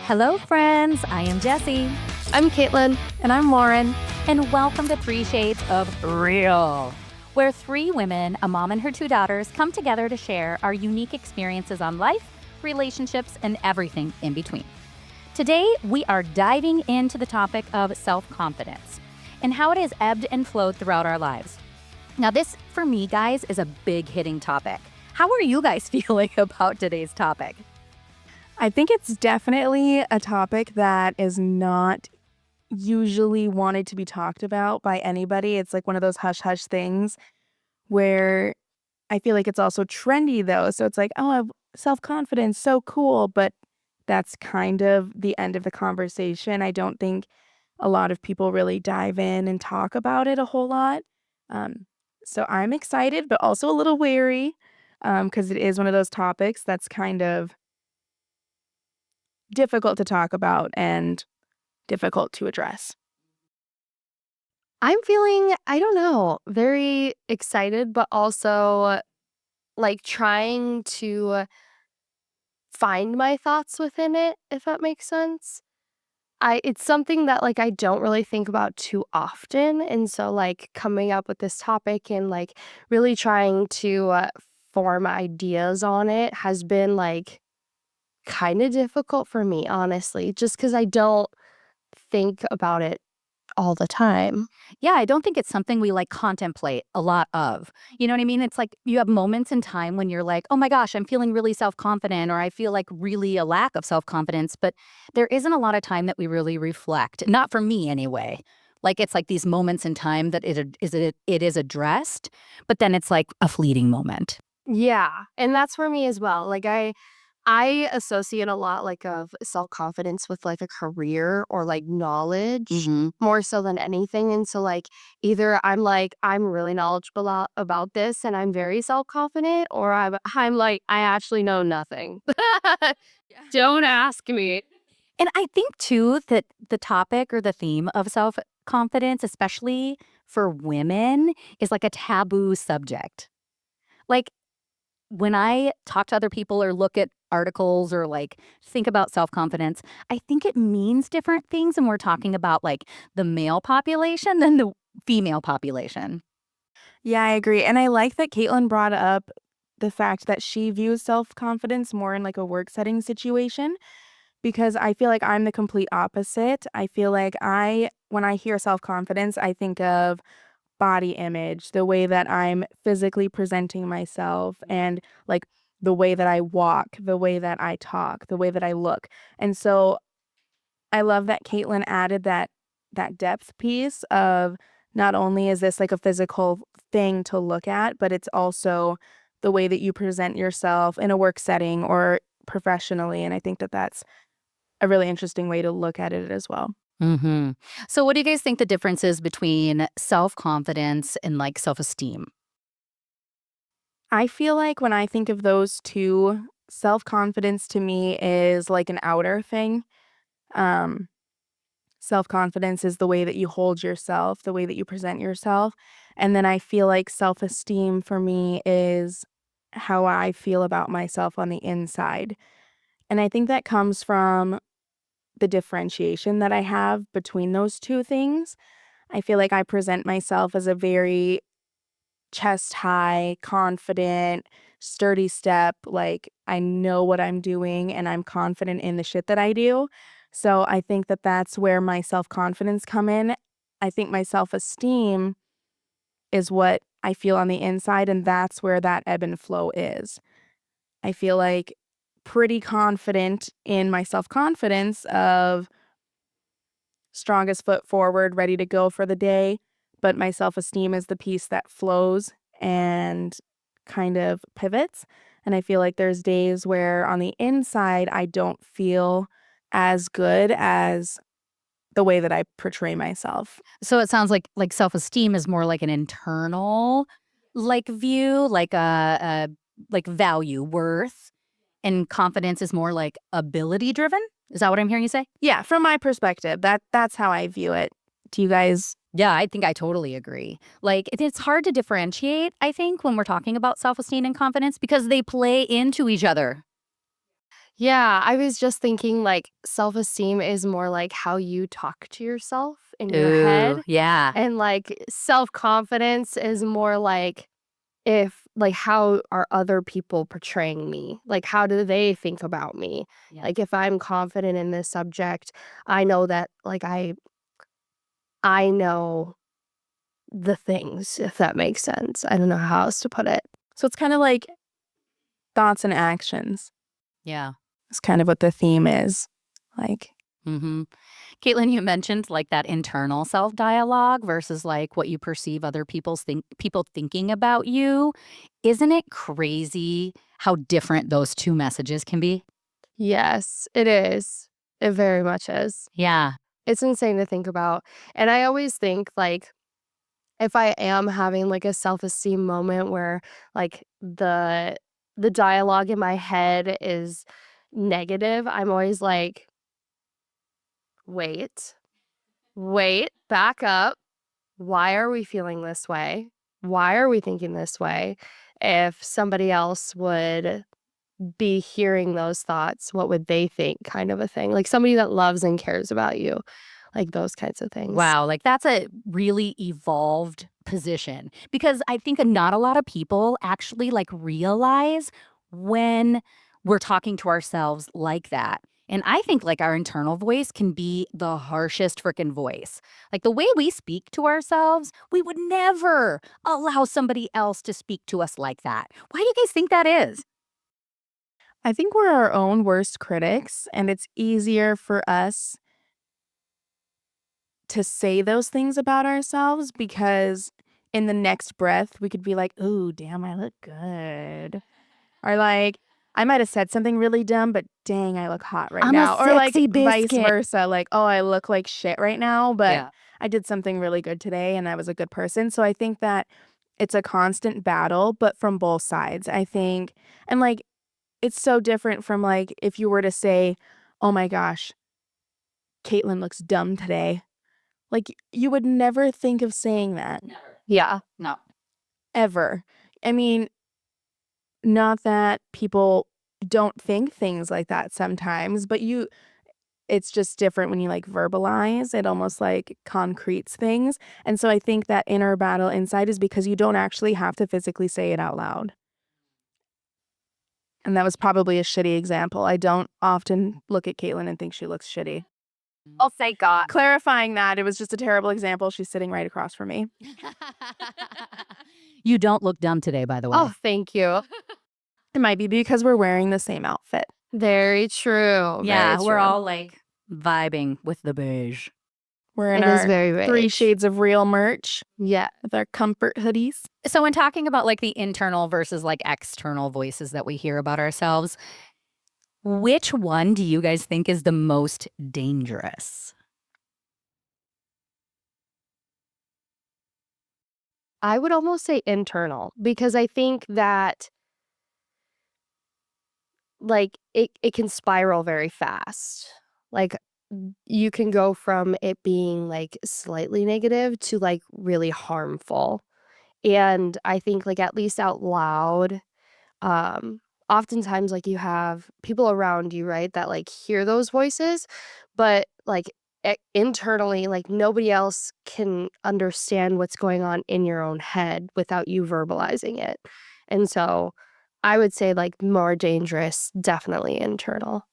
Hello, friends. I am Jessie. I'm Caitlyn. And I'm Lauren. And welcome to 3 Shades of Real, where 3 women, a mom and her 2 daughters, come together to share our unique experiences on life, relationships, and everything in between. Today, we are diving into the topic of self-confidence and how it has ebbed and flowed throughout our lives. Now, this, for me, guys, is a big hitting topic. How are you guys feeling about today's topic? I think it's definitely a topic that is not usually wanted to be talked about by anybody. It's like one of those hush-hush things where I feel like it's also trendy, though. So it's like, oh, I have self-confidence, so cool. But that's kind of the end of the conversation. I don't think a lot of people really dive in and talk about it a whole lot. So I'm excited, but also a little wary because it is one of those topics that's kind of difficult to talk about and difficult to address. I'm feeling, I don't know, very excited, but also like trying to find my thoughts within it, if that makes sense. It's something that like I don't really think about too often. And so like coming up with this topic and like really trying to form ideas on it has been like kind of difficult for me, honestly, just because I don't think about it all the time. Yeah, I don't think it's something we contemplate a lot of. You know what I mean? It's like you have moments in time when you're like, oh my gosh, I'm feeling really self-confident, or I feel like really a lack of self-confidence. But there isn't a lot of time that we really reflect. Not for me anyway. Like it's like these moments in time that it is addressed, but then it's like a fleeting moment. Yeah, and that's for me as well. Like I associate a lot like of self-confidence with like a career or like knowledge more so than anything. And so like either I'm really knowledgeable about this and I'm very self-confident, or I'm like I actually know nothing. Don't ask me. And I think too that the topic or the theme of self-confidence, especially for women, is like a taboo subject. Like when I talk to other people or look at articles or like think about self-confidence, I think it means different things when we're talking about like the male population than the female population. Yeah, I agree. And I like that Caitlyn brought up the fact that she views self-confidence more in like a work setting situation because I feel like I'm the complete opposite. I feel like when I hear self-confidence, I think of body image, the way that I'm physically presenting myself, and like the way that I walk, the way that I talk, the way that I look. And so I love that Caitlyn added that depth piece of not only is this like a physical thing to look at, but it's also the way that you present yourself in a work setting or professionally. And I think that that's a really interesting way to look at it as well. Mm-hmm. So what do you guys think the difference is between self-confidence and like self-esteem? I feel like when I think of those two, self-confidence to me is like an outer thing. Um, Self-confidence is the way that you hold yourself, the way that you present yourself. And then I feel like self-esteem for me is how I feel about myself on the inside. And I think that comes from the differentiation that I have between those two things. I feel like I present myself as a very chest high, confident, sturdy step. Like I know what I'm doing and I'm confident in the shit that I do. So I think that that's where my self-confidence come in. I think my self-esteem is what I feel on the inside, and that's where that ebb and flow is. I feel like pretty confident in my self-confidence of strongest foot forward, ready to go for the day, but my self-esteem is the piece that flows and kind of pivots. And I feel like there's days where on the inside, I don't feel as good as the way that I portray myself. So it sounds like self-esteem is more like an internal like view, like a like value, worth, and confidence is more like ability driven. Is that what I'm hearing you say? Yeah, from my perspective, that's how I view it. Do you guys? Yeah, I think I totally agree. Like, it's hard to differentiate, I think, when we're talking about self-esteem and confidence because they play into each other Yeah, I was just thinking like self-esteem is more like how you talk to yourself in your Ooh, head. yeah. And like self-confidence is more like if like how are other people portraying me? Like how do they think about me? Yeah. Like if I'm confident in this subject, I know that like I know the things, if that makes sense. I don't know how else to put it. So it's kind of like thoughts and actions. Yeah. It's kind of what the theme is. Like, Mm-hmm. Caitlin, you mentioned like that internal self-dialogue versus like what you perceive other people thinking about you. Isn't it crazy how different those two messages can be? Yes, it is. It very much is. Yeah. It's insane to think about. And I always think like if I am having like a self-esteem moment where like the dialogue in my head is negative, I'm always like, wait, wait, back up. Why are we feeling this way? Why are we thinking this way? If somebody else would be hearing those thoughts, what would they think, kind of a thing? Like somebody that loves and cares about you, like those kinds of things. Wow, like that's a really evolved position because I think not a lot of people actually like realize when we're talking to ourselves like that. And I think like our internal voice can be the harshest freaking voice. Like the way we speak to ourselves, we would never allow somebody else to speak to us like that. Why do you guys think that is? I think we're our own worst critics, and it's easier for us to say those things about ourselves because in the next breath, we could be like, "Ooh, damn, I look good." Or like, "I might have said something really dumb, but dang, I look hot right I'm a now." Or like sexy vice biscuit. versa, like, "Oh, I look like shit right now, but Yeah. I did something really good today and I was a good person." So I think that it's a constant battle, but from both sides. I think and like it's so different from like if you were to say, "Oh my gosh, Caitlyn looks dumb today." Like, you would never think of saying that, Never. Yeah. No. ever. I mean, not that people don't think things like that sometimes, but it's just different when you, like, verbalize. It almost, like, concretes things, and so I think that inner battle inside is because you don't actually have to physically say it out loud, and that was probably a shitty example. I don't often look at Caitlyn and think she looks shitty. Oh, thank God. Clarifying that, it was just a terrible example. She's sitting right across from me. You don't look dumb today, by the way. Oh, thank you. It might be because we're wearing the same outfit. Very true. Yeah, Very we're true. all like vibing with the beige. We're in It is our very 3 beige. shades of real merch Yeah. with our comfort hoodies. So, when talking about like the internal versus like external voices that we hear about ourselves, which one do you guys think is the most dangerous? I would almost say internal because I think that like it can spiral very fast. Like you can go from it being like slightly negative to like really harmful. And I think like at least out loud, um oftentimes like you have people around you, right, that like hear those voices, but like internally like nobody else can understand what's going on in your own head without you verbalizing it. And so I would say like more dangerous, definitely internal.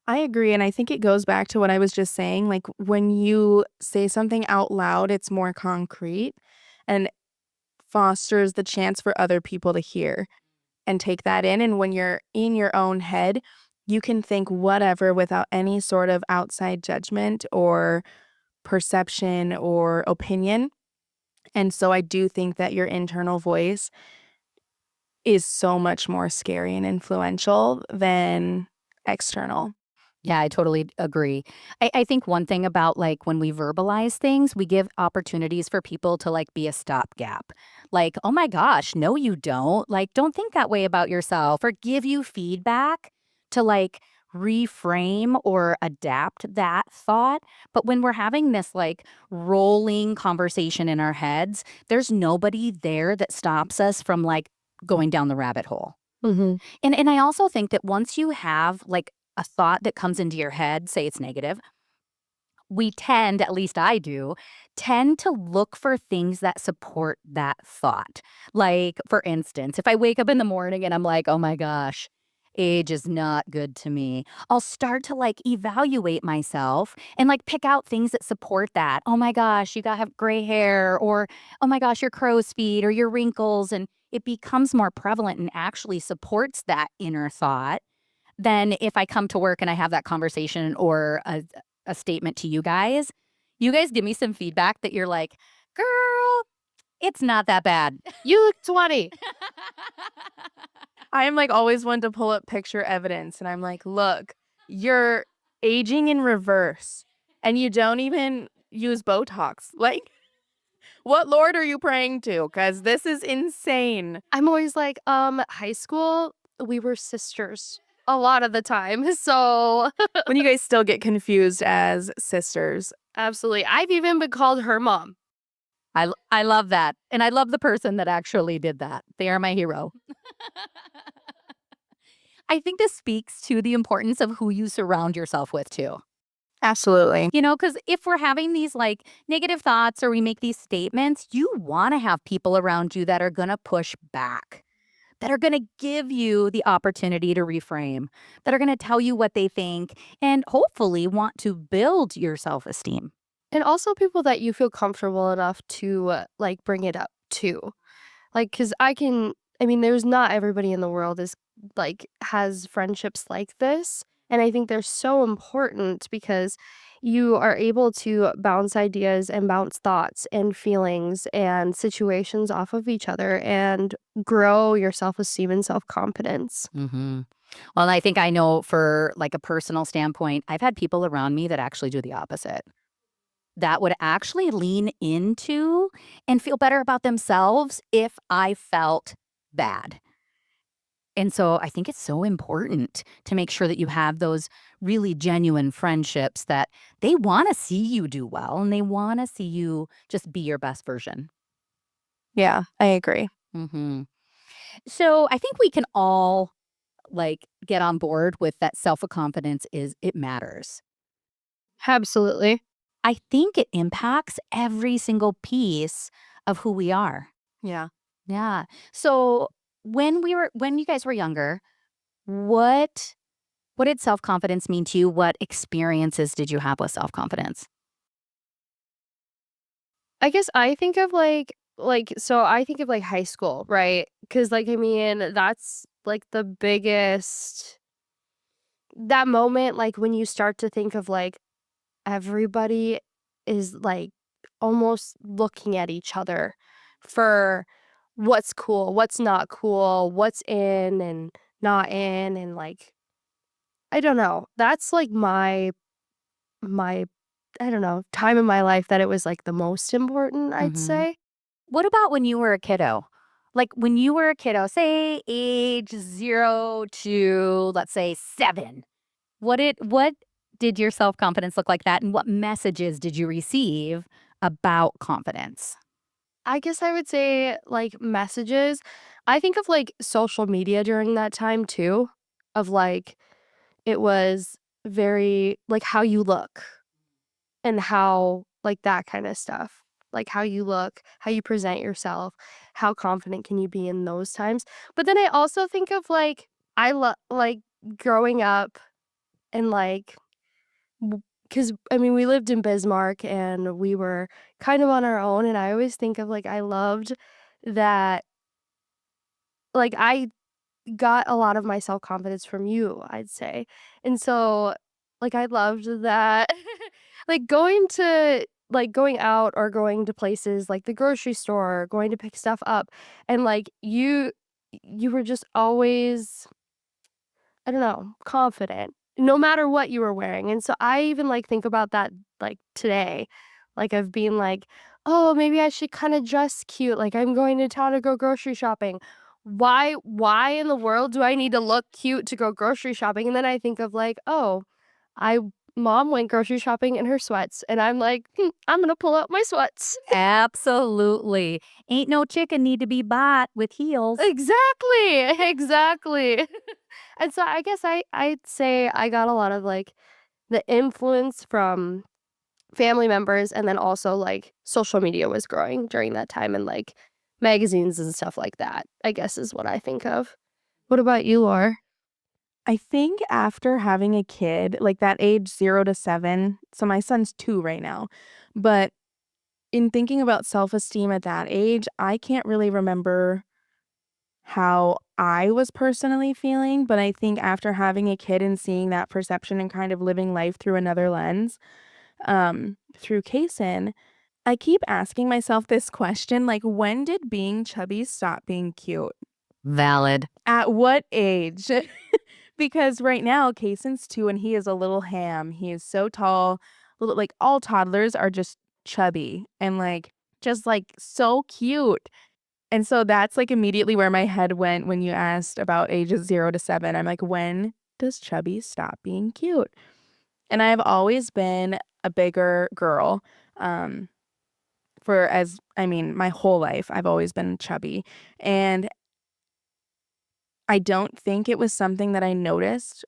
I agree, and I think it goes back to what I was just saying, like, when you say something out loud, it's more concrete and fosters the chance for other people to hear and take that in, and when you're in your own head, you can think whatever without any sort of outside judgment or perception or opinion, and so I do think that your internal voice is so much more scary and influential than external. Yeah, I totally agree. I think one thing about like when we verbalize things, we give opportunities for people to like be a stopgap. Like, oh my gosh, no, you don't. Like, don't think that way about yourself or give you feedback to like reframe or adapt that thought. But when we're having this like rolling conversation in our heads, there's nobody there that stops us from like going down the rabbit hole. Mhm. And I also think that once you have like a thought that comes into your head, say it's negative, we tend, at least I do, tend to look for things that support that thought. Like, for instance, if I wake up in the morning and I'm like, oh my gosh, age is not good to me, I'll start to like evaluate myself and like pick out things that support that. Oh my gosh, you got to have gray hair, or oh my gosh, your crow's feet or your wrinkles. And it becomes more prevalent and actually supports that inner thought than if I come to work and I have that conversation or a statement to you guys. You guys give me some feedback that you're like, girl, it's not that bad. You look 20. I am like always one to pull up picture evidence, and I'm like, look, you're aging in reverse and you don't even use Botox. Like, what Lord are you praying to? Because this is insane. I'm always like, high school, we were sisters a lot of the time. So When you guys still get confused as sisters. absolutely. I've even been called her mom. I love that. And I love the person that actually did that. They are my hero. I think this speaks to the importance of who you surround yourself with, too. Absolutely. You know, because if we're having these like negative thoughts or we make these statements, you want to have people around you that are going to push back, that are going to give you the opportunity to reframe, that are going to tell you what they think and hopefully want to build your self esteem. And also people that you feel comfortable enough to like bring it up to. Like, because I mean, there's not everybody in the world is like has friendships like this. And I think they're so important because you are able to bounce ideas and bounce thoughts and feelings and situations off of each other and grow your self esteem and self confidence. Mm-hmm. Well, I think I know for like a personal standpoint, I've had people around me that actually do the opposite, that would actually lean into and feel better about themselves if I felt bad. And so I think it's so important to make sure that you have those really genuine friendships that they want to see you do well and they want to see you just be your best version. Yeah, I agree. Hmm. So I think we can all like get on board with that self-confidence is it matters. Absolutely. I think it impacts every single piece of who we are. Yeah. Yeah. So when you guys were younger, what what did self-confidence mean to you? What experiences did you have with self-confidence? I guess I think of so I think of like high school, right? Because like I mean that's like the biggest that moment like when you start to think of like everybody is like almost looking at each other for what's cool, what's not cool, what's in and not in and like I don't know. That's like my I don't know, time in my life that it was like the most important, I'd Mhm. say. What about when you were a kiddo? Like when you were a kiddo, say age 0 to let's say 7. What did your self-confidence look like that and what messages did you receive about confidence? I guess I would say like messages. I think of like social media during that time too, of like it was very like how you look and how like that kind of stuff. Like how you look, how you present yourself, how confident can you be in those times. But then I also think of like I love like growing up and like because I mean we lived in Bismarck and we were kind of on our own and I always think of like I loved that like I got a lot of my self-confidence from you, I'd say. And so, like, I loved that like, going out or going to places like the grocery store, going to pick stuff up, and, like, you were just always, I don't know, confident, no matter what you were wearing, and so I even, like, think about that, like, today, like, of being like, "Oh, maybe I should kinda dress cute, like, I'm going to town to go grocery shopping. Why in the world do I need to look cute to go grocery shopping?" And then I think of, like, "Oh, I mom went grocery shopping in her sweats," and I'm like, "Hmm, I'm gonna pull out my sweats." Absolutely. Ain't no chicken need to be bought with heels. Exactly, exactly. And so I guess I'd say I got a lot of, like, the influence from family members, and then also, like, social media was growing during that time and, like, magazines and stuff like that, I guess is what I think of. What about you, Laura? I think after having a kid, like that age 0 to 7, so my son's 2 right now, but in thinking about self-esteem at that age, I can't really remember how I was personally feeling, but I think after having a kid and seeing that perception and kind of living life through another lens, through Kaysen, I keep asking myself this question, like, when did being chubby stop being cute? Valid. At what age? Because right now, Kaysen's 2 and he is a little ham. He is so tall. Like, all toddlers are just chubby and, like, just, like, so cute. And so that's, like, immediately where my head went when you asked about ages 0 to 7. I'm like, "When does chubby stop being cute?" And I've always been a bigger girl, um, my whole life, I've always been chubby, and I don't think it was something that I noticed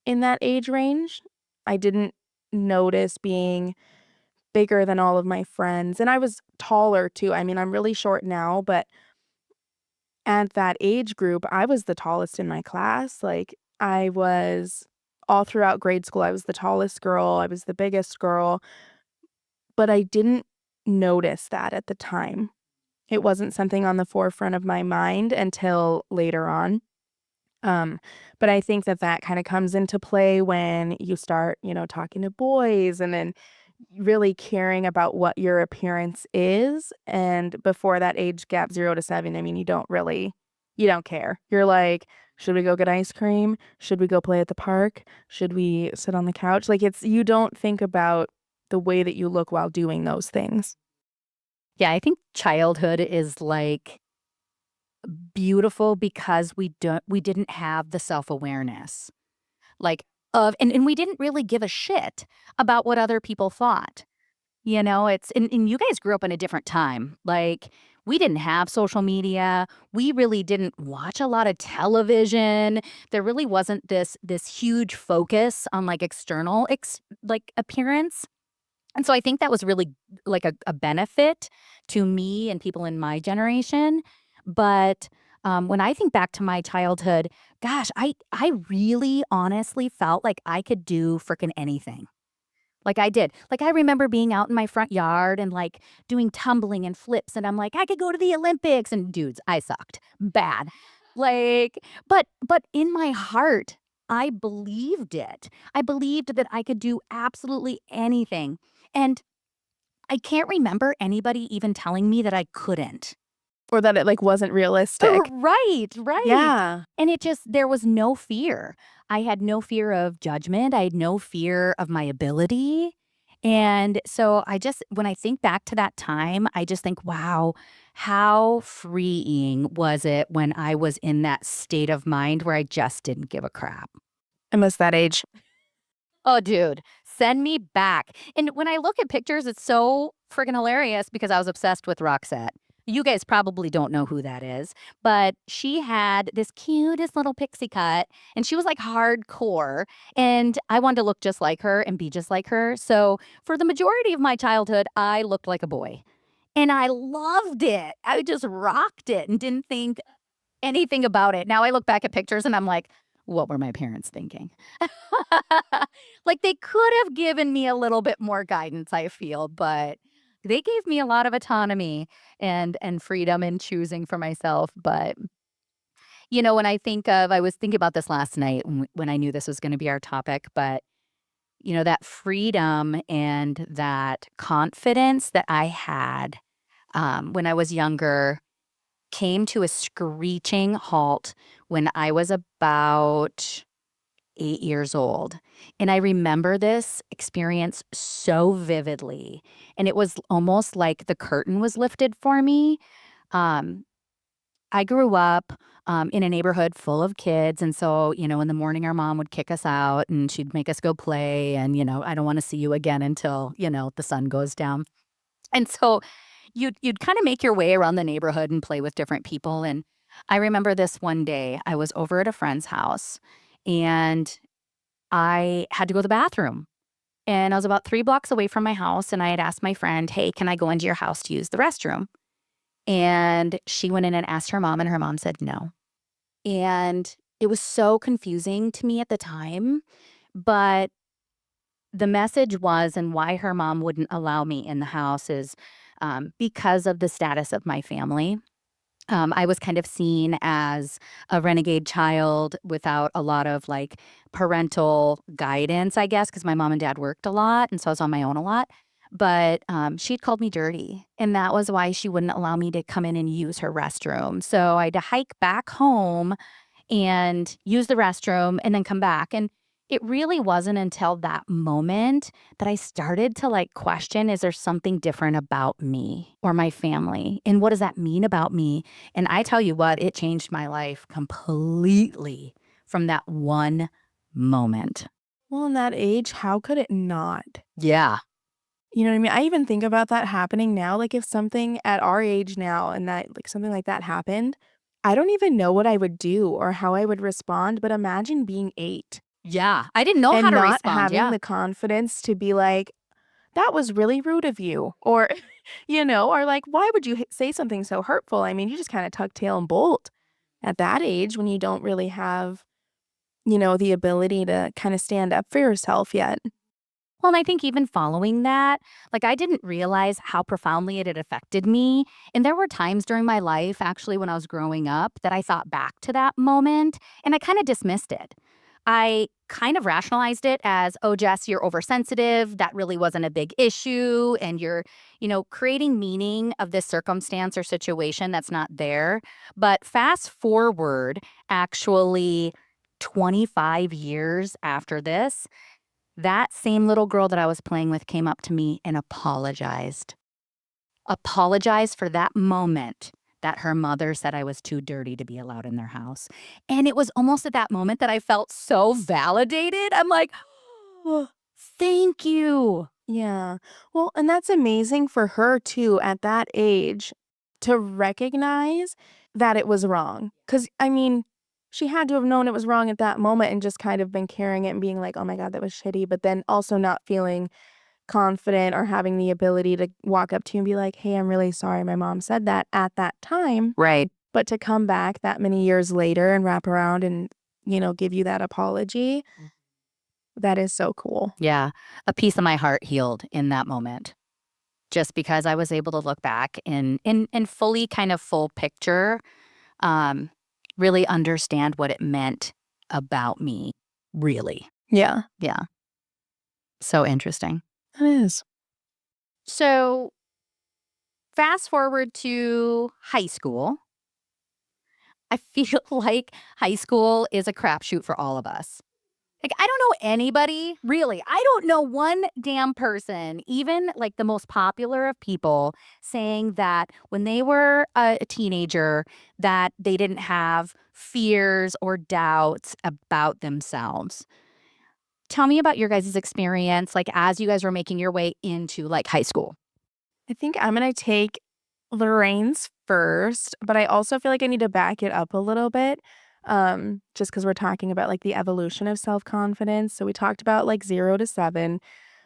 in that age range. I didn't notice being bigger than all of my friends, and I was taller too. I mean, I'm really short now, but at that age group, I was the tallest in my class. Like, I was all throughout grade school, I was the tallest girl, I was the biggest girl, but I didn't notice that at the time. It wasn't something on the forefront of my mind until later on. Um, but I think that that kinda comes into play when you start, talking to boys and then really caring about what your appearance is, and before that age gap, 0 to 7, I mean, you don't care. You're like, "Should we go get ice cream? Should we go play at the park? Should we sit on the couch?" Like, you don't think about the way that you look while doing those things. Yeah, I think childhood is, like, beautiful because we didn't have the self-awareness, like, and we didn't really give a shit about what other people thought. It's and you guys grew up in a different time. Like, we didn't have social media. We really didn't watch a lot of television. There really wasn't this huge focus on, like, external appearance. And so I think that was really, like, a benefit to me and people in my generation. But, when I think back to my childhood, gosh, I really honestly felt like I could do frickin' anything. Like, I did. Like, I remember being out in my front yard and, like, doing tumbling and flips, and I'm like, "I could go to the Olympics," and dudes, I sucked. Bad. Like, but in my heart, I believed it. I believed that I could do absolutely anything, and I can't remember anybody even telling me that I couldn't. Or that it, like, wasn't realistic. Right, right. Yeah. And there was no fear. I had no fear of judgment. I had no fear of my ability. And so when I think back to that time, I just think, wow, how freeing was it when I was in that state of mind where I just didn't give a crap. I miss that age. Oh, dude, send me back. And when I look at pictures, it's so friggin' hilarious because I was obsessed with Roxette. You guys probably don't know who that is, but she had this cutest little pixie cut and she was like hardcore. And I wanted to look just like her and be just like her. So for the majority of my childhood, I looked like a boy and I loved it. I just rocked it and didn't think anything about it. Now I look back at pictures and I'm like, what were my parents thinking? Like, they could have given me a little bit more guidance, I feel, but they gave me a lot of autonomy and freedom in choosing for myself. But, when I was thinking about this last night when I knew this was gonna be our topic, but, that freedom and that confidence that I had, when I was younger came to a screeching halt when I was about 8 years old. And I remember this experience so vividly. And it was almost like the curtain was lifted for me. Um, I grew up in a neighborhood full of kids. And so, in the morning, our mom would kick us out and she'd make us go play. And, I don't want to see you again until, the sun goes down. And so you'd kind of make your way around the neighborhood and play with different people. And I remember this one day, I was over at a friend's house, and I had to go to the bathroom. And I was about 3 blocks away from my house, and I had asked my friend, "Hey, can I go into your house to use the restroom?" And she went in and asked her mom, and her mom said no. And it was so confusing to me at the time, but the message was, and why her mom wouldn't allow me in the house is, because of the status of my family. I was kind of seen as a renegade child without a lot of, like, parental guidance, I guess, because my mom and dad worked a lot, and so I was on my own a lot. But, she'd called me dirty, and that was why she wouldn't allow me to come in and use her restroom. So I had to hike back home and use the restroom and then come back, and it really wasn't until that moment that I started to, like, question, is there something different about me or my family, and what does that mean about me? And I tell you what, it changed my life completely from that one moment. Well, in that age, how could it not? Yeah. You know what I mean? I even think about that happening now, like, if something at our age now and that like, something like that happened, I don't even know what I would do or how I would respond, but imagine being 8 Yeah. I didn't know how and to not respond, having yeah. the confidence to be like, "That was really rude of you," or, or like, "Why would you say something so hurtful?" I mean, you just kinda tuck tail and bolt at that age when you don't really have, the ability to kinda stand up for yourself yet. Well, and I think even following that, like, I didn't realize how profoundly it had affected me, and there were times during my life, actually, when I was growing up, that I thought back to that moment, and I kinda dismissed it. I kind of rationalized it as, "Oh, Jess, you're oversensitive, that really wasn't a big issue, and you're, creating meaning of this circumstance or situation that's not there." But fast forward, actually 25 years after this, that same little girl that I was playing with came up to me and apologized. Apologized for that moment that her mother said I was too dirty to be allowed in their house. And it was almost at that moment that I felt so validated. I'm like, "Oh, thank you." Yeah. Well, and that's amazing for her too at that age to recognize that it was wrong. Cause I mean, she had to have known it was wrong at that moment and just kind of been carrying it and being like, oh my God, that was shitty. But then also not feeling confident or having the ability to walk up to you and be like, hey, I'm really sorry. My mom said that at that time. Right. But to come back that many years later and wrap around and, give you that apology, that is so cool. Yeah. A piece of my heart healed in that moment. Just because I was able to look back and fully kind of full picture, um, really understand what it meant about me, really. Yeah, Yeah. So interesting. it is. So fast forward to high school. I feel like high school is a crapshoot for all of us. Like, I don't know anybody, really. I don't know one damn person, even like the most popular of people, saying that when they were a teenager, that they didn't have fears or doubts about themselves. Tell me about your guys' experience, like, as you guys were making your way into, like, high school. I think I'm gonna take the reins first, but I also feel like I need to back it up a little bit, just because 'cause we're talking about, like, the evolution of self-confidence. So we talked about, like, 0 to 7,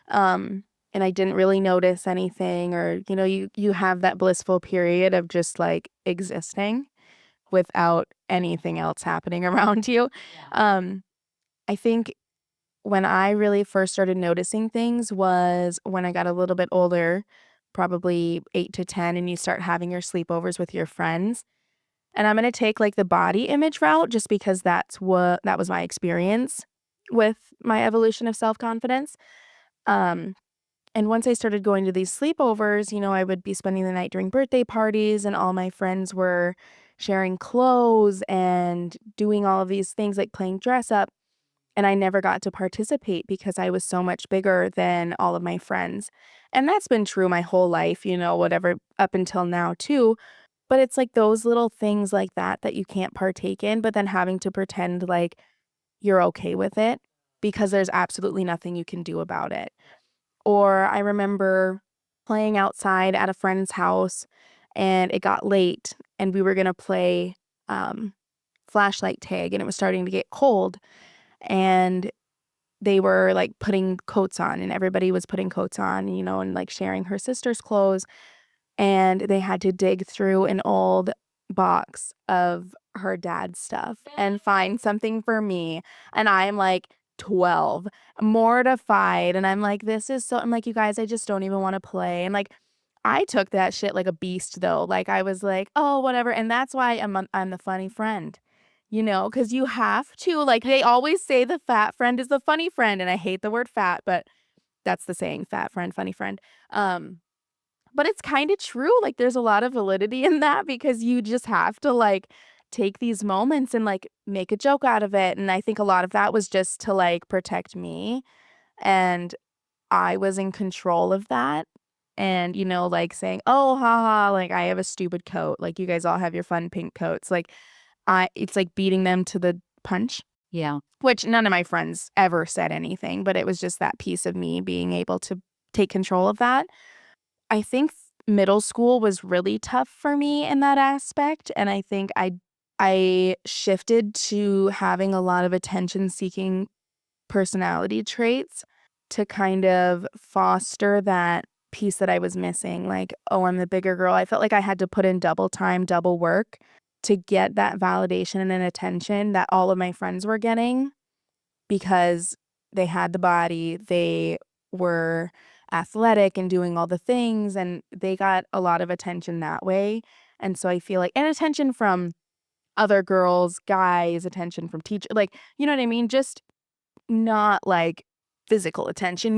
um, and I didn't really notice anything or, you have that blissful period of just, like, existing without anything else happening around you. Um, I think when I really first started noticing things was when I got a little bit older, probably 8 to 10, and you start having your sleepovers with your friends. And I'm gonna take, like, the body image route just because that was my experience with my evolution of self-confidence. Um, and once I started going to these sleepovers, I would be spending the night during birthday parties, and all my friends were sharing clothes and doing all of these things, like playing dress up. And I never got to participate because I was so much bigger than all of my friends. And that's been true my whole life, whatever up until now too. But it's like those little things like that that you can't partake in, but then having to pretend like you're okay with it because there's absolutely nothing you can do about it. Or I remember playing outside at a friend's house and it got late and we were going to play flashlight tag, and it was starting to get cold, and they were like putting coats on, and everybody was putting coats on, and like sharing her sister's clothes. And they had to dig through an old box of her dad's stuff and find something for me. And I am like 12, mortified. And I'm like, I'm like, you guys, I just don't even want to play. And like, I took that shit like a beast though. Like I was like, oh, whatever. And that's why I'm the funny friend, because you have to, like, they always say the fat friend is the funny friend. And I hate the word fat, but that's the saying, fat friend, funny friend. But it's kind of true. Like, there's a lot of validity in that because you just have to, like, take these moments and, like, make a joke out of it. And I think a lot of that was just to, like, protect me. And I was in control of that. And, like saying, oh, haha, like, I have a stupid coat. Like, you guys all have your fun pink coats. Like, it's like beating them to the punch. Yeah. Which none of my friends ever said anything, but it was just that piece of me being able to take control of that. I think middle school was really tough for me in that aspect, and I think I shifted to having a lot of attention-seeking personality traits to kind of foster that piece that I was missing, like, "Oh, I'm the bigger girl." I felt like I had to put in double time, double work to get that validation and attention that all of my friends were getting because they had the body, they were athletic and doing all the things, and they got a lot of attention that way. And so I feel like, and attention from other girls, guys, attention from teacher, like, you know what I mean? Just not like physical attention,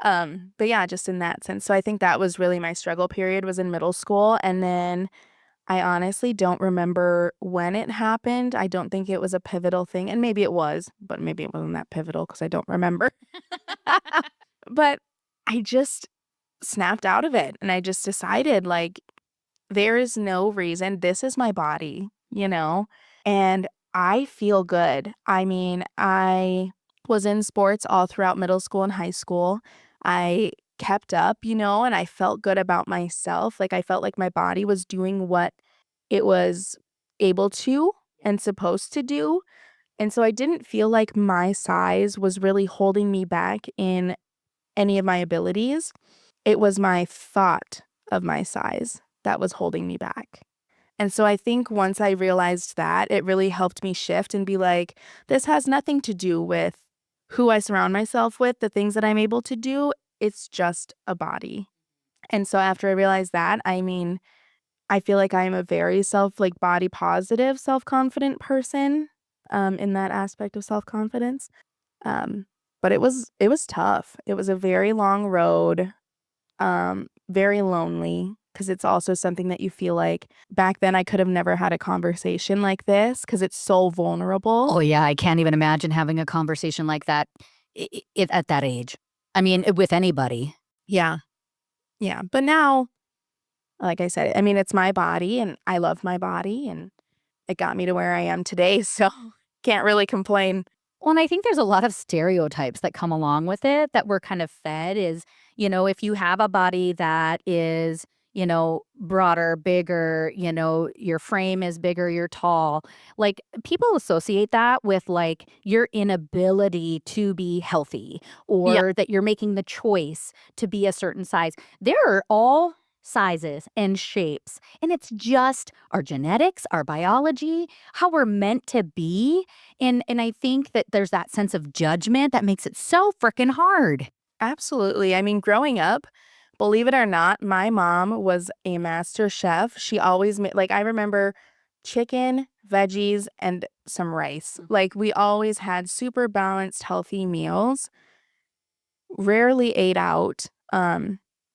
but yeah, just in that sense. So I think that was really my struggle period was in middle school. And then I honestly don't remember when it happened. I don't think it was a pivotal thing, and maybe it was, but maybe it wasn't that pivotal because I don't remember. But I just snapped out of it, and I just decided, like, there is no reason. This is my body, and I feel good. I mean, I was in sports all throughout middle school and high school. I kept up, and I felt good about myself. Like, I felt like my body was doing what it was able to and supposed to do. And so I didn't feel like my size was really holding me back in any of my abilities. It was my thought of my size that was holding me back. And so I think once I realized that, it really helped me shift and be like, this has nothing to do with who I surround myself with, the things that I'm able to do. It's just a body. And so after I realized that, I mean, I feel like I am a very body positive, self-confident person, in that aspect of self-confidence. Um, but it was tough. It was a very long road, very lonely, because it's also something that you feel like back then I could have never had a conversation like this because it's so vulnerable. Oh, yeah. I can't even imagine having a conversation like that at that age. I mean, with anybody. Yeah. Yeah. But now, like I said, I mean, it's my body and I love my body and it got me to where I am today. So can't really complain. Well, and I think there's a lot of stereotypes that come along with it that we're kind of fed is, if you have a body that is, broader, bigger, your frame is bigger, you're tall. Like people associate that with like your inability to be healthy Yeah, or that you're making the choice to be a certain size. There are all sizes and shapes, and it's just our genetics, our biology, how we're meant to be. And I think that there's that sense of judgment that makes it so freaking hard. absolutely. I mean, growing up, believe it or not, my mom was a master chef. She always made, like, I remember chicken, veggies, and some rice. Like, we always had super balanced, healthy meals. Rarely ate out.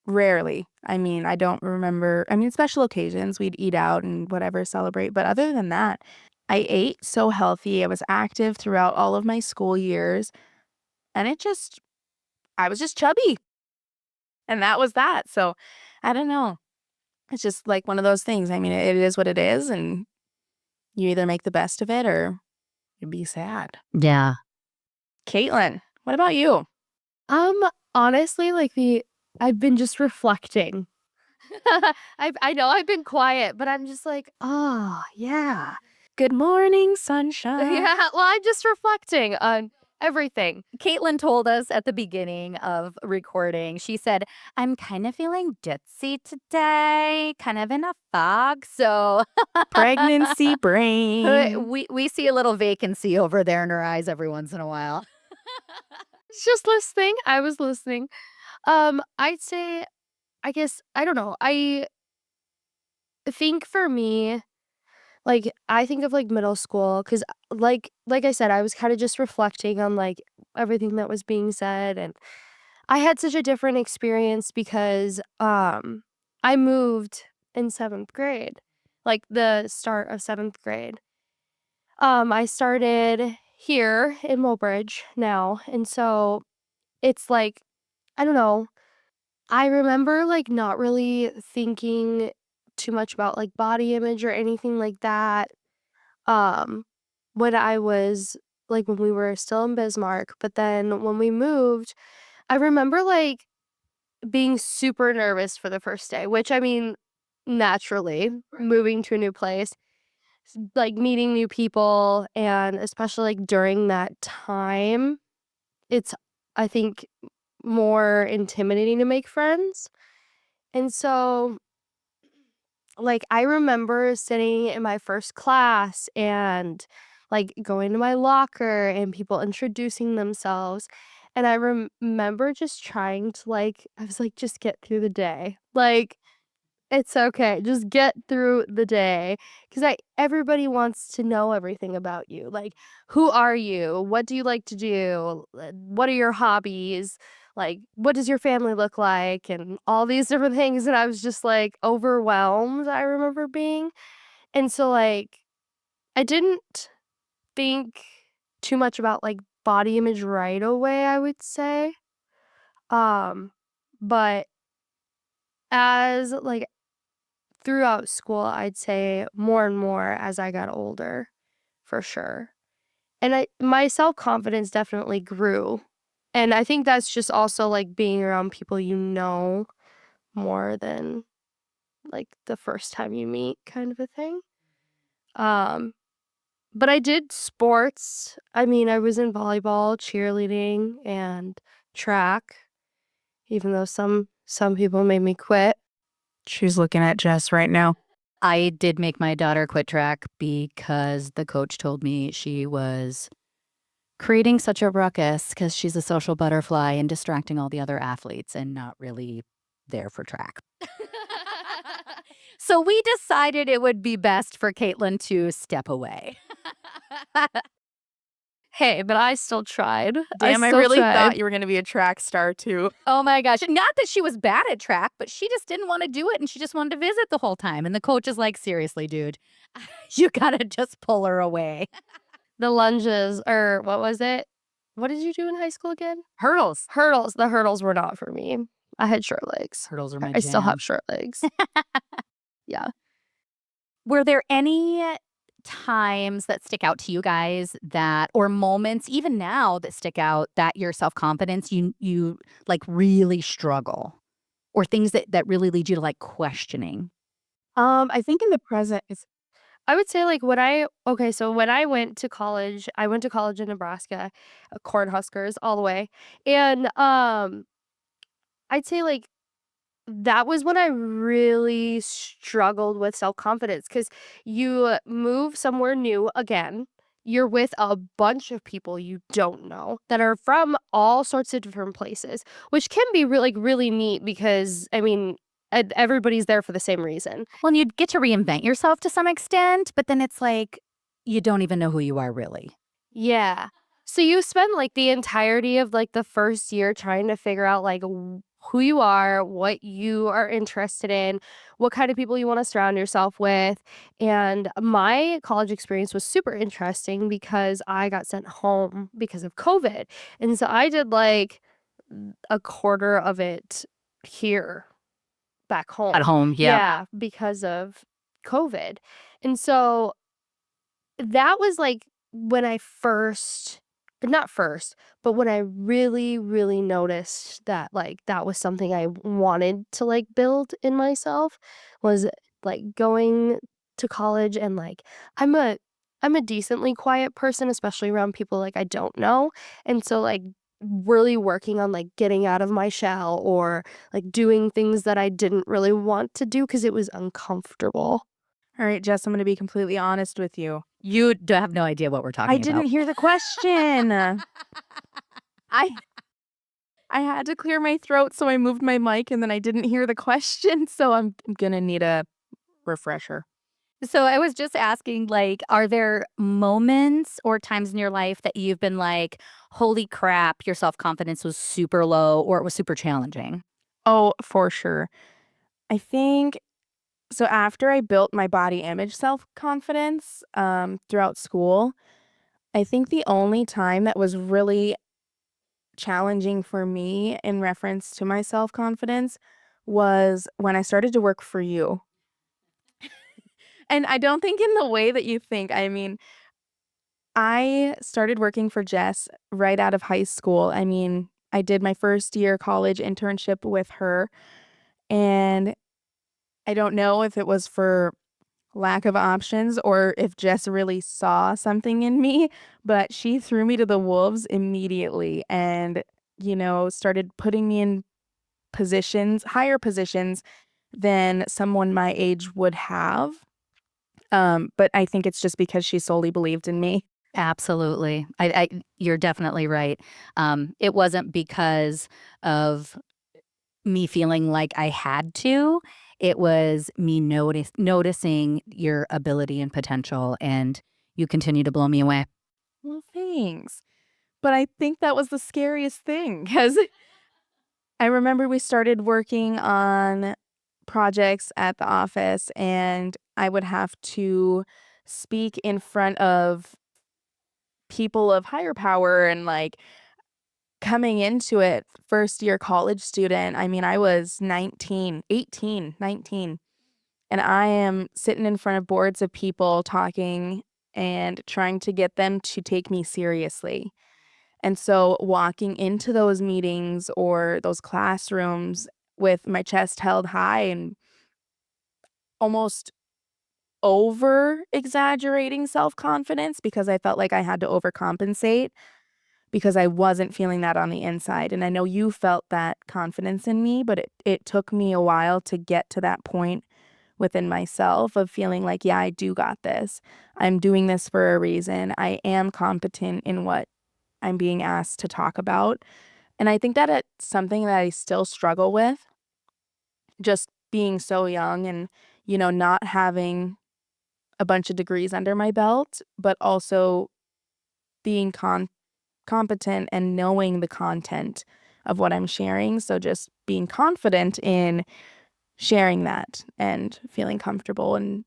Rarely. I mean, I don't remember. I mean, special occasions, we'd eat out and whatever, celebrate. But other than that, I ate so healthy. I was active throughout all of my school years. And I was just chubby. And that was that. So I don't know. It's just like one of those things. I mean, it is what it is. And you either make the best of it or you be sad. Yeah. Caitlyn, what about you? Honestly, I've been just reflecting I know I've been quiet, but I'm just like, "Oh, yeah." Good morning, sunshine. Yeah, well, I'm just reflecting on everything. Caitlyn told us at the beginning of recording, she said, I'm kind of feeling ditzy today, kind of in a fog. So Pregnancy brain. we see a little vacancy over there in her eyes every once in a while. Just listening. I was listening. I'd say, I guess, I don't know. I think for me, like, I think of, like, middle school, 'cause, like I said, I was kinda just reflecting on, like, everything that was being said, and I had such a different experience because, I moved in 7th grade, like, the start of 7th grade. I started here in Mobridge now, and so it's like, I don't know, I remember, like, not really thinking too much about, like, body image or anything like that. Um, when I was like, when we were still in Bismarck, but then when we moved, I remember, like, being super nervous for the first day, which, I mean, naturally, moving to a new place, like, meeting new people, and especially, like, during that time, it's, I think, more intimidating to make friends, and so like, I remember sitting in my first class and, like, going to my locker and people introducing themselves, and I remember just trying to, like, I was like, "Just get through the day." Like, "It's okay, just get through the day, because I everybody wants to know everything about you, like, who are you? What do you like to do? What are your hobbies? Like, what does your family look like?" And all these different things, and I was just, like, overwhelmed, I remember being. And so, like, I didn't think too much about, like, body image right away, I would say. Um, but as, like, throughout school, I'd say more and more as I got older, for sure. And my self-confidence definitely grew. And I think that's just also, like, being around people you know more than, like, the first time you meet kind of a thing. Um, but I did sports. I mean, I was in volleyball, cheerleading, and track, even though some people made me quit. She's looking at Jess right now. I did make my daughter quit track because the coach told me she was creating such a ruckus because she's a social butterfly and distracting all the other athletes and not really there for track. So we decided it would be best for Caitlyn to step away. Hey, but I still tried. Damn, I still really tried. thought you were gonna be a track star too. Oh my gosh. Not that she was bad at track, but she just didn't want to do it and she just wanted to visit the whole time. And the coach is like, seriously, dude, you gotta just pull her away. The lunges, or what was it? What did you do in high school again? Hurdles. Hurdles. The hurdles were not for me. I had short legs. Hurdles are my I still jam. have short legs. Yeah. Were there any times that stick out to you guys that or moments even now that stick out that your self-confidence you like really struggle or things that really lead you to like questioning? I think in the present it's I would say, like, so when I went to college in Nebraska, Cornhuskers all the way, and, I'd say, like, that was when I really struggled with self-confidence, because you move somewhere new again, you're with a bunch of people you don't know that are from all sorts of different places, which can be really neat because, I mean, everybody's there for the same reason. Well, and you get to reinvent yourself to some extent, but then it's like you don't even know who you are really. Yeah. So you spend, like, the entirety of, like, the first year trying to figure out, like, who you are, what you are interested in, what kind of people you wanna surround yourself with, and my college experience was super interesting because I got sent home because of COVID, and so I did, like, a quarter of it here, back At home. home, yeah. Yeah, because of COVID, and so that was, like, when I first not first, but when I really, really noticed that, like, that was something I wanted to, like, build in myself was, like, going to college and, like, I'm a I'm a decently quiet person, especially around people, like, I don't know, and so, like, really working on, like, getting out of my shell or, like, doing things that I didn't really want to do because it was uncomfortable. All right, Jess, I'm going to be completely honest with you. You have no idea what we're I talking didn't about. hear the question. I I had to clear my throat, so I moved my mic and then I didn't hear the question, so I'm going to need a refresher. So I was just asking, like, are there moments or times in your life that you've been like, holy crap, your self confidence was super low or it was super challenging? Oh, for sure. I think so after I built my body image self-confidence, throughout school, I think the only time that was really challenging for me in reference to my self-confidence was when I started to work for you. And I don't think in the way that you think. I mean, I started working for Jess right out of high school. I mean, I did my first year college internship with her, and I don't know if it was for lack of options or if Jess really saw something in me, but she threw me to the wolves immediately and, started putting me in positions, higher positions than someone my age would have. But I think it's just because she solely believed in me. Absolutely. You're definitely right. It wasn't because of me feeling like I had to. It was me noticing your ability and potential, and you continue to blow me away. Well, thanks. But I think that was the scariest thing because I remember we started working on projects at the office, and I would have to speak in front of people of higher power and, like, coming into it, first year college student, I mean, I was 19, 18, 19, and I am sitting in front of boards of people talking and trying to get them to take me seriously. And so walking into those meetings or those classrooms with my chest held high and almost over exaggerating self-confidence because I felt like I had to overcompensate because I wasn't feeling that on the inside. And I know you felt that confidence in me, but it took me a while to get to that point within myself of feeling like, yeah, I do got this. I'm doing this for a reason. I am competent in what I'm being asked to talk about. And I think that it's something that I still struggle with, just being so young and, not having a bunch of degrees under my belt, but also being competent and knowing the content of what I'm sharing. So just being confident in sharing that and feeling comfortable. And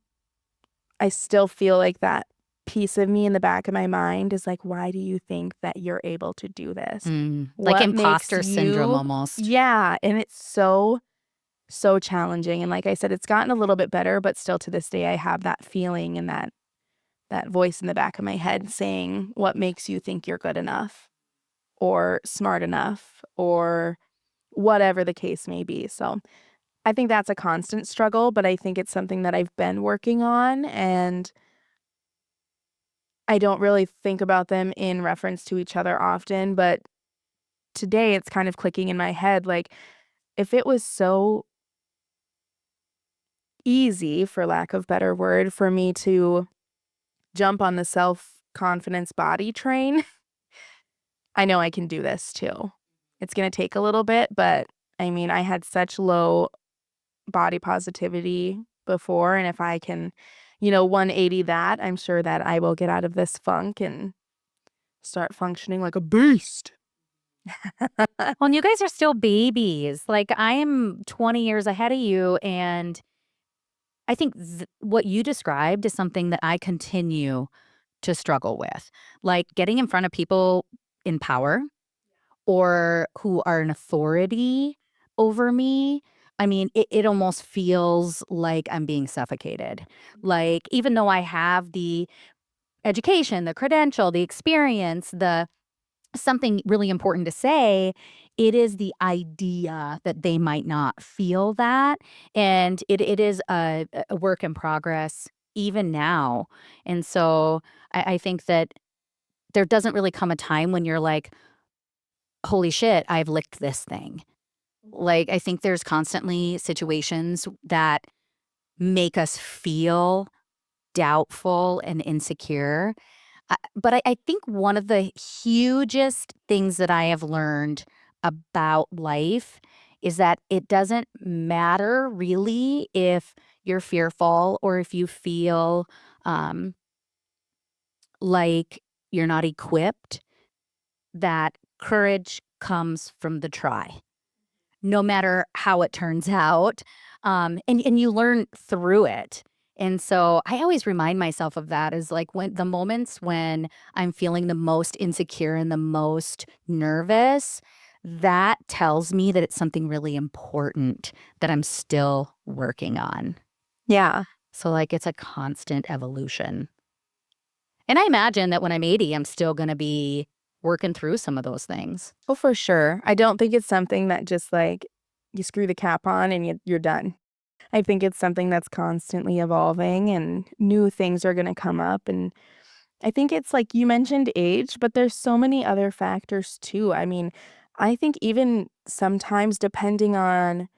I still feel like that piece of me in the back of my mind is like, why do you think that you're able to do this? Like What makes imposter syndrome you? almost. Yeah. And it's so challenging. And like I said, it's gotten a little bit better, but still to this day, I have that feeling and that voice in the back of my head saying, what makes you think you're good enough or smart enough or whatever the case may be. So I think that's a constant struggle, but I think it's something that I've been working on. And I don't really think about them in reference to each other often. But today it's kind of clicking in my head like, if it was so easy, for lack of better word, for me to jump on the self-confidence body train, I know I can do this too. It's gonna take a little bit, but I mean, I had such low body positivity before, and if I can, 180 that, I'm sure that I will get out of this funk and start functioning like a beast. Well, and you guys are still babies. Like, I am 20 years ahead of you, and I think what you described is something that I continue to struggle with. Like, getting in front of people in power or who are an authority over me. I mean, it almost feels like I'm being suffocated. Like, even though I have the education, the credential, the experience, something really important to say, it is the idea that they might not feel that, and it is a work in progress even now, and so I think that there doesn't really come a time when you're like, "Holy shit, I've licked this thing." Like, I think there's constantly situations that make us feel doubtful and insecure. But I think one of the hugest things that I have learned about life is that it doesn't matter really if you're fearful or if you feel um, like you're not equipped, that courage comes from the try, no matter how it turns out, and you learn through it. And so I always remind myself of that is like when the moments when I'm feeling the most insecure and the most nervous, that tells me that it's something really important that I'm still working on. Yeah. So like it's a constant evolution. And I imagine that when I'm 80, I'm still going to be working through some of those things. Oh, for sure. I don't think it's something that just, like, you screw the cap on and you're done. I think it's something that's constantly evolving and new things are gonna come up, and I think it's like you mentioned age, but there's so many other factors too. I mean, I think even sometimes depending on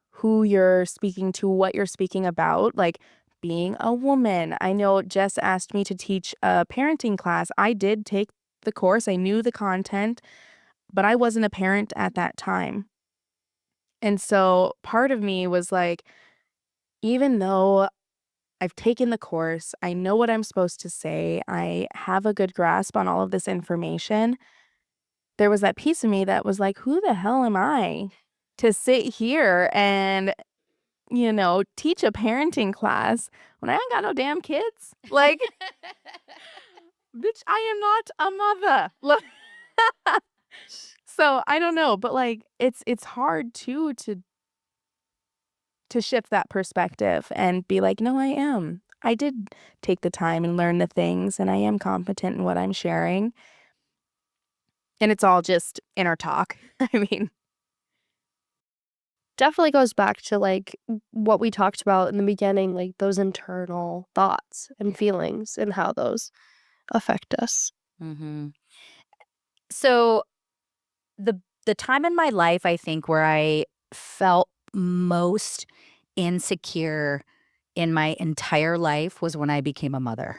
who you're speaking to, what you're speaking about, like being a woman. I know Jess asked me to teach a parenting class. I did take the course, I knew the content, but I wasn't a parent at that time. And so part of me was like, even though I've taken the course, I know what I'm supposed to say, I have a good grasp on all of this information, there was that piece of me that was like, who the hell am I to sit here and, teach a parenting class when I ain't got no damn kids? Like, bitch, I am not a mother. So I don't know, but like it's hard too to shift that perspective and be like, "No, I am. I did take the time and learn the things, and I am competent in what I'm sharing." And it's all just inner talk. I mean, Definitely goes back to like what we talked about in the beginning, like those internal thoughts and feelings and how those affect us. Mhm. So the time in my life, I think, where I felt most insecure in my entire life was when I became a mother.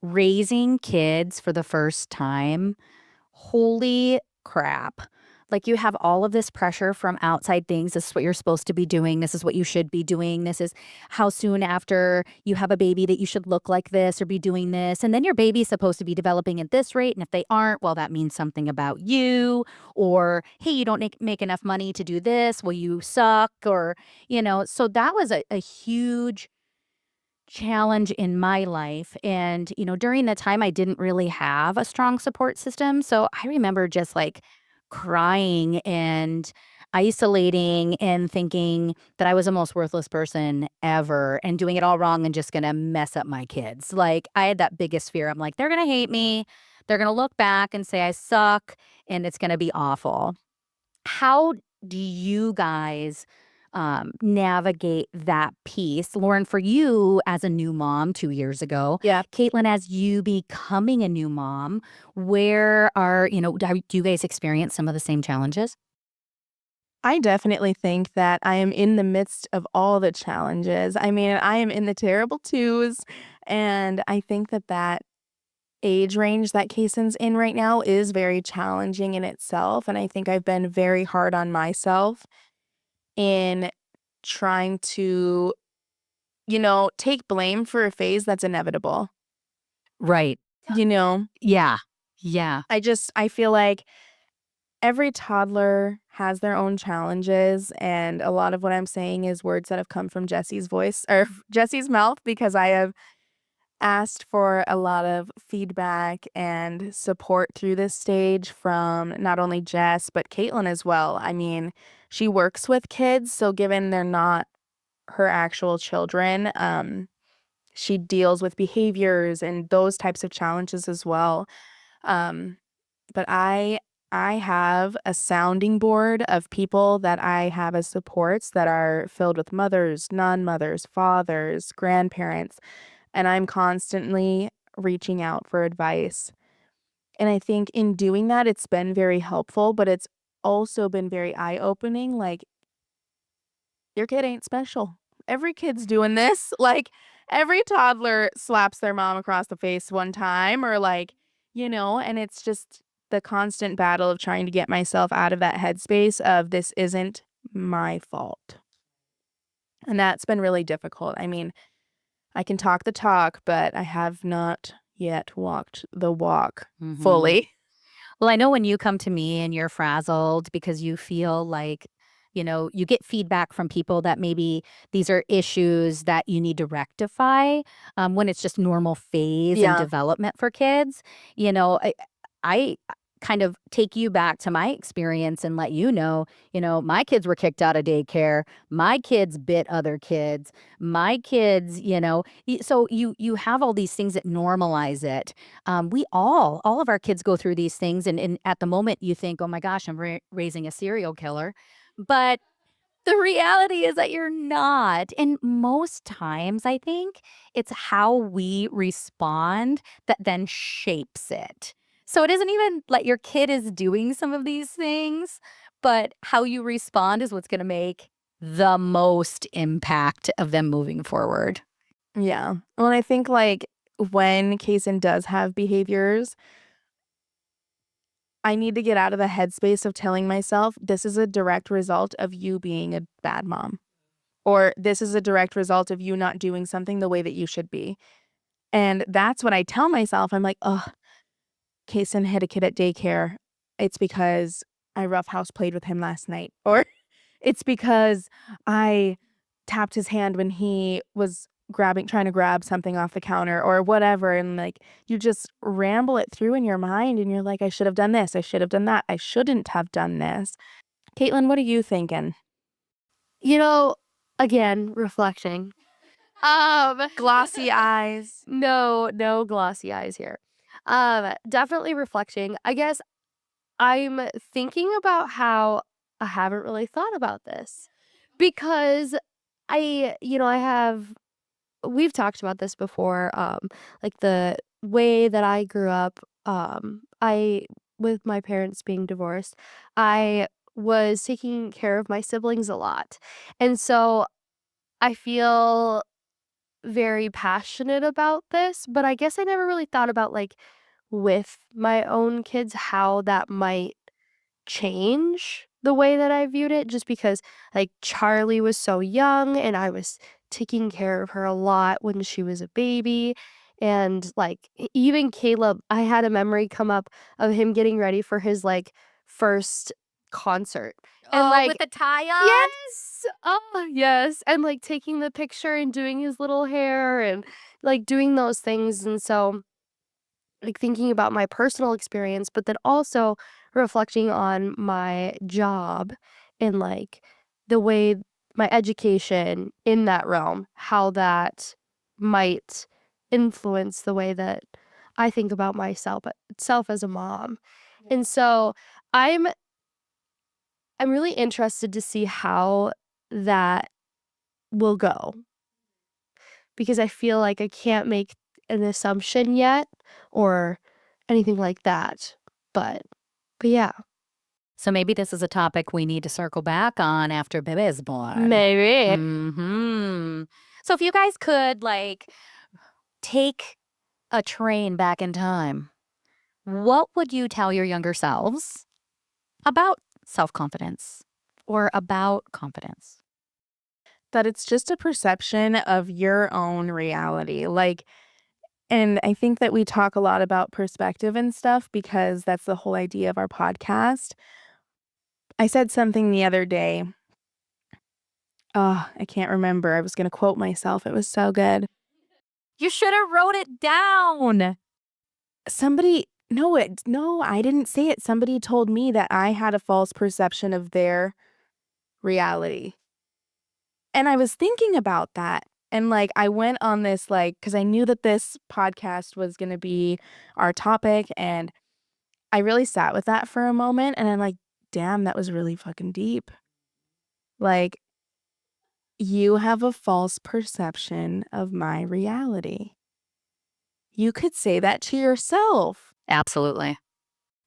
Raising kids for the first time, holy crap. Like, you have all of this pressure from outside things. This is what you're supposed to be doing. This is what you should be doing. This is how soon after you have a baby that you should look like this or be doing this. And then your baby's supposed to be developing at this rate. And if they aren't, well, that means something about you. Or, hey, you don't make enough money to do this. Well, you suck. Or, so that was a huge challenge in my life. And, during the time, I didn't really have a strong support system. So I remember just like crying and isolating and thinking that I was the most worthless person ever and doing it all wrong and just going to mess up my kids. Like, I had that biggest fear. I'm like, they're going to hate me. They're going to look back and say I suck and it's going to be awful. How do you guys navigate that piece? Lauren, for you as a new mom 2 years ago, Yeah. Caitlyn, as you becoming a new mom, where do you guys experience some of the same challenges? I definitely think that I am in the midst of all the challenges. I mean, I am in the terrible twos, and I think that age range that Kaysen's in right now is very challenging in itself, and I think I've been very hard on myself in trying to, take blame for a phase that's inevitable. Right. You know, Yeah. Yeah. I feel like every toddler has their own challenges, and a lot of what I'm saying is words that have come from Jesse's voice or Jesse's mouth because I have asked for a lot of feedback and support through this stage from not only Jess, but Caitlyn as well. I mean, she works with kids, so given they're not her actual children, she deals with behaviors and those types of challenges as well. Um, but I have a sounding board of people that I have as supports that are filled with mothers, non-mothers, fathers, grandparents, and I'm constantly reaching out for advice. And I think in doing that, it's been very helpful, but it's also been very eye-opening, like, your kid ain't special. Every kid's doing this. Like, every toddler slaps their mom across the face one time or, like, and it's just the constant battle of trying to get myself out of that headspace of this isn't my fault. And that's been really difficult. I mean, I can talk the talk, but I have not yet walked the walk fully. Well, I know when you come to me and you're frazzled because you feel like, you get feedback from people that maybe these are issues that you need to rectify when it's just normal phase and Yeah. development for kids. I kind of take you back to my experience and let my kids were kicked out of daycare. My kids bit other kids. My kids, so you have all these things that normalize it. We all of our kids go through these things, and at the moment you think, oh my gosh, I'm raising a serial killer, but the reality is that you're not. And most times, I think it's how we respond that then shapes it. So it isn't even like your kid is doing some of these things, but how you respond is what's going to make the most impact of them moving forward. Yeah. Well, and I think, like, when Kason does have behaviors, I need to get out of the headspace of telling myself, "This is a direct result of you being a bad mom," or, "This is a direct result of you not doing something the way that you should be." And that's what I tell myself. I'm like, "Ugh, Kason hit a kid at daycare. It's because I roughhouse played with him last night," or it's because I tapped his hand when he was trying to grab something off the counter or whatever. And like, you just ramble it through in your mind and you're like, I should have done this. I should have done that. I shouldn't have done this. Caitlin, what are you thinking? You know, again, reflecting. Glossy eyes. No glossy eyes here. Definitely reflecting. I guess I'm thinking about how I haven't really thought about this because I have we've talked about this before, like the way that I grew up, I with my parents being divorced, I was taking care of my siblings a lot. And so I feel very passionate about this, but I guess I never really thought about like with my own kids how that might change the way that I viewed it just because like Charlie was so young and I was taking care of her a lot when she was a baby. And like even Caleb, I had a memory come up of him getting ready for his like first concert. And Oh, like with the tie on? yes. Oh, yes. And like taking the picture and doing his little hair and like doing those things. And so like thinking about my personal experience, but then also reflecting on my job and like the way my education in that realm, how that might influence the way that I think about myself as a mom. And so I'm I'm really interested to see how that will go because I feel like I can't make an assumption yet or anything like that. But but yeah, So maybe this is a topic we need to circle back on after Bebe is born. maybe. So if you guys could like take a train back in time, what would you tell your younger selves about self-confidence or about confidence? That it's just a perception of your own reality. Like, and I think that we talk a lot about perspective and stuff because that's the whole idea of our podcast. I said something the other day. Oh, I can't remember. I was going to quote myself. It was so good. You should have wrote it down. No, I didn't say it. Somebody told me that I had a false perception of their reality. And I was thinking about that. And like, I went on this, like, because I knew that this podcast was going to be our topic. And I really sat with that for a moment and I'm like, damn, that was really fucking deep. Like, you have a false perception of my reality. You could say that to yourself. Absolutely.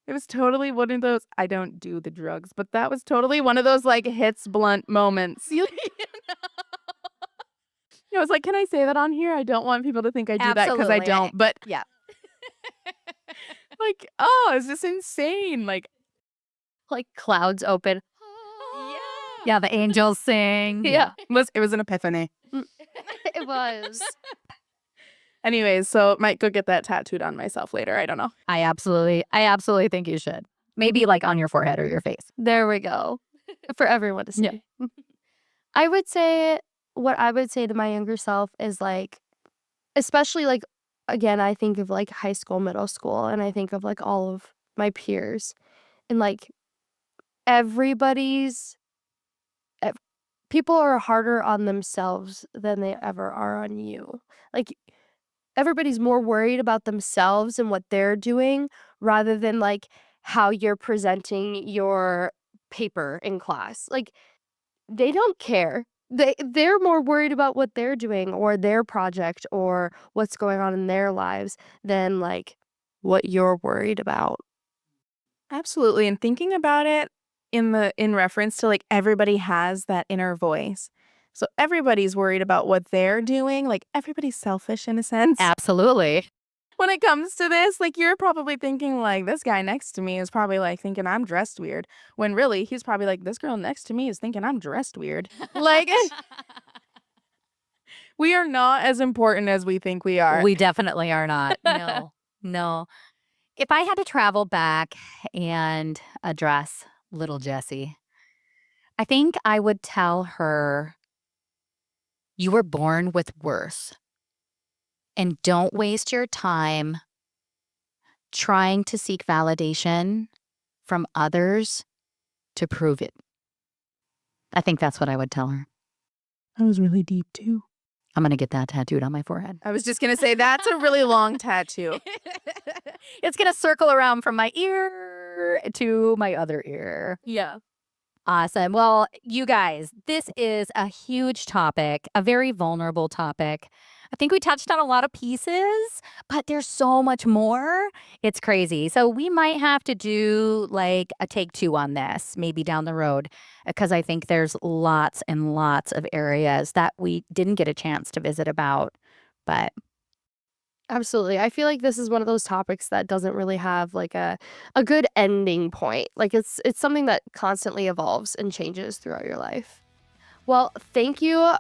It was totally one of those, I don't do the drugs, but that was totally one of those like hits blunt moments. You know? I was like, can I say that on here? I don't want people to think I do that because I Absolutely. don't. But Yeah. like, oh, it's just insane. Like, clouds open. Yeah, the angels sing. Yeah. it was an epiphany. It was. Anyways, so might go get that tattooed on myself later. I don't know. I absolutely think you should. Maybe like on your forehead or your face. There we go. For everyone to see. Yeah. I would say what I would say to my younger self is like, especially like, again, I think of like high school, middle school, and I think of like all of my peers and like everybody's, people are harder on themselves than they ever are on you. Like everybody's more worried about themselves and what they're doing rather than like how you're presenting your paper in class. Like they don't care. They're more worried about what they're doing or their project or what's going on in their lives than like what you're worried about. Absolutely. And thinking about it in reference to like everybody has that inner voice. So everybody's worried about what they're doing. Like everybody's selfish in a sense. Absolutely. When it comes to this, like you're probably thinking like this guy next to me is probably like thinking I'm dressed weird. When really he's probably like this girl next to me is thinking I'm dressed weird. Like we are not as important as we think we are. We definitely are not. No. No. If I had to travel back and address little Jessie, I think I would tell her, you were born with worth. And don't waste your time trying to seek validation from others to prove it. I think that's what I would tell her. That was really deep too. I'm going to get that tattooed on my forehead. I was just going to say that's a really long tattoo. It's going to circle around from my ear to my other ear. Yeah. Awesome. Well, you guys, this is a huge topic, a very vulnerable topic. I think we touched on a lot of pieces, but there's so much more. It's crazy. So we might have to do like a take 2 on this, maybe down the road, because I think there's lots and lots of areas that we didn't get a chance to visit about. But Absolutely. I feel like this is one of those topics that doesn't really have like a good ending point. Like it's something that constantly evolves and changes throughout your life. Well, thank you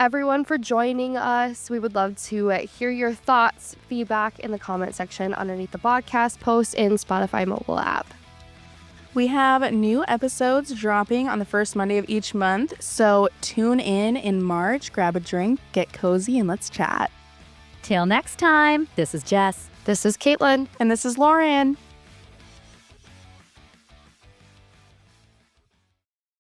everyone for joining us. We would love to hear your thoughts, feedback in the comment section underneath the podcast post in Spotify mobile app. We have new episodes dropping on the first Monday of each month, so tune in March, grab a drink, get cozy, and let's chat. till next time, this is Jess. This is Caitlyn. And this is Lauren.